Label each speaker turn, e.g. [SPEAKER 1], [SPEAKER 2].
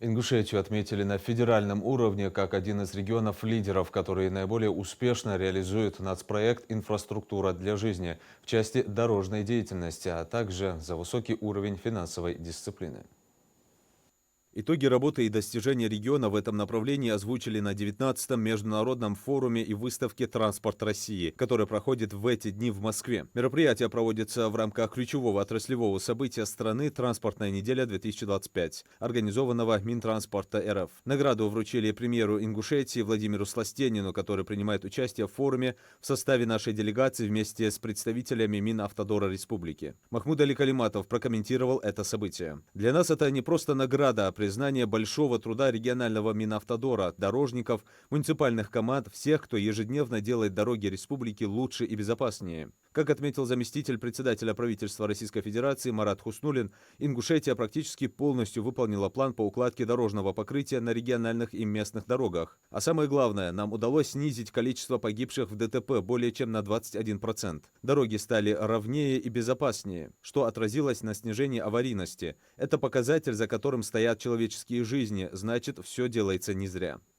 [SPEAKER 1] Ингушетию отметили на федеральном уровне как один из регионов-лидеров, который наиболее успешно реализует нацпроект «Инфраструктура для жизни» в части дорожной деятельности, а также за высокий уровень финансовой дисциплины. Итоги работы и достижения региона в этом направлении озвучили на 19-м международном форуме и выставке «Транспорт России», который проходит в эти дни в Москве. Мероприятие проводится в рамках ключевого отраслевого события страны «Транспортная неделя-2025», организованного Минтранспорта РФ. Награду вручили премьеру Ингушетии Владимиру Сластенину, который принимает участие в форуме в составе нашей делегации вместе с представителями Минавтодора Республики. Махмуд Али Калиматов прокомментировал это событие. «Для нас это не просто награда, а признание большого труда регионального Минавтодора, дорожников, муниципальных команд, всех, кто ежедневно делает дороги республики лучше и безопаснее». Как отметил заместитель председателя правительства Российской Федерации Марат Хуснуллин, Ингушетия практически полностью выполнила план по укладке дорожного покрытия на региональных и местных дорогах. А самое главное, нам удалось снизить количество погибших в ДТП более чем на 21%. Дороги стали ровнее и безопаснее, что отразилось на снижении аварийности. Это показатель, за которым стоят человеческие жизни, значит, все делается не зря.